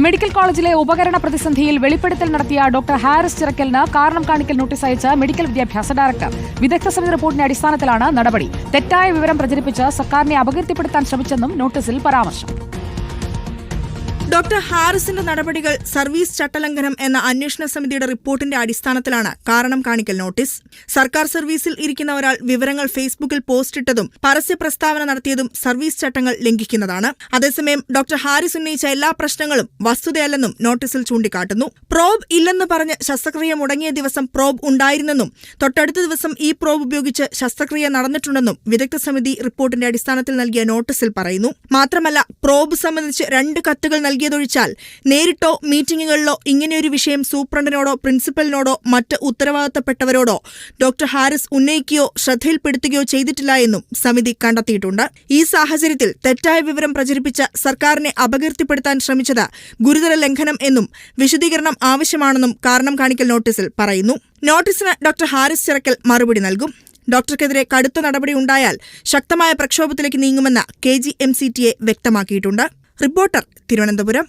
Medical കോളേജിലെ ഉപകരണ പ്രതിസന്ധിയിൽ വെളിപ്പെടുത്തൽ നടത്തിയ ഡോക്ടർ ഹാരിസ് ചിറക്കലിന് കാരണം കാണിക്കൽ നോട്ടീസ് അയച്ച മെഡിക്കൽ വിദ്യാഭ്യാസ ഡയറക്ടർ. വിദഗ്ധ സമിതി റിപ്പോർട്ടിന്റെ അടിസ്ഥാനത്തിലാണ് നടപടി. തെറ്റായ വിവരം പ്രചരിപ്പിച്ച് സർക്കാരിനെ അപകീർത്തിപ്പെടുത്താൻ ശ്രമിച്ചെന്നും നോട്ടീസിൽ പരാമർശം. ഡോക്ടർ ഹാരിസിന്റെ നടപടികൾ സർവീസ് ചട്ടലംഘനം എന്ന അന്വേഷണ സമിതിയുടെ റിപ്പോർട്ടിന്റെ അടിസ്ഥാനത്തിലാണ് കാരണം കാണിക്കൽ നോട്ടീസ്. സർക്കാർ സർവീസിൽ ഇരിക്കുന്ന ഒരാൾ വിവരങ്ങൾ ഫേസ്ബുക്കിൽ പോസ്റ്റിട്ടതും പരസ്യ പ്രസ്താവന നടത്തിയതും സർവീസ് ചട്ടങ്ങൾ ലംഘിക്കുന്നതാണ്. അതേസമയം ഡോക്ടർ ഹാരിസ് ഉന്നയിച്ച എല്ലാ പ്രശ്നങ്ങളും വസ്തുതയല്ലെന്നും നോട്ടീസിൽ ചൂണ്ടിക്കാട്ടുന്നു. പ്രോബ് ഇല്ലെന്ന് പറഞ്ഞ് ശസ്ത്രക്രിയ മുടങ്ങിയ ദിവസം പ്രോബ് ഉണ്ടായിരുന്നെന്നും തൊട്ടടുത്ത ദിവസം ഈ പ്രോബ് ഉപയോഗിച്ച് ശസ്ത്രക്രിയ നടന്നിട്ടുണ്ടെന്നും വിദഗ്ധ സമിതി റിപ്പോർട്ടിന്റെ അടിസ്ഥാനത്തിൽ നൽകിയ നോട്ടീസിൽ പറയുന്നു. മാത്രമല്ല, പ്രോബ് സംബന്ധിച്ച് 2 കത്തുകൾ നൽകിയതൊഴിച്ചാൽ നേരിട്ടോ മീറ്റിംഗുകളിലോ ഇങ്ങനെയൊരു വിഷയം സൂപ്രണ്ടിനോടോ പ്രിൻസിപ്പലിനോടോ മറ്റ് ഉത്തരവാദിത്തപ്പെട്ടവരോടോ ഡോക്ടർ ഹാരിസ് ഉന്നയിക്കുകയോ ശ്രദ്ധയിൽപ്പെടുത്തുകയോ ചെയ്തിട്ടില്ല എന്നും സമിതി കണ്ടെത്തിയിട്ടുണ്ട്. ഈ സാഹചര്യത്തിൽ തെറ്റായ വിവരം പ്രചരിപ്പിച്ച സർക്കാരിനെ അപകീർത്തിപ്പെടുത്താൻ ശ്രമിച്ചത് ഗുരുതര ലംഘനം എന്നും വിശദീകരണം ആവശ്യമാണെന്നും കാരണം കാണിക്കൽ നോട്ടീസിൽ പറയുന്നു. നോട്ടീസിന് ഡോക്ടർ ഹാരിസ് ചിറക്കൽ മറുപടി നൽകും. ഡോക്ടർക്കെതിരെ കടുത്ത നടപടി ഉണ്ടായാൽ ശക്തമായ പ്രക്ഷോഭത്തിലേക്ക് നീങ്ങുമെന്ന് KGMCTA വ്യക്തമാക്കിയിട്ടുണ്ട്. റിപ്പോർട്ടർ, തിരുവനന്തപുരം.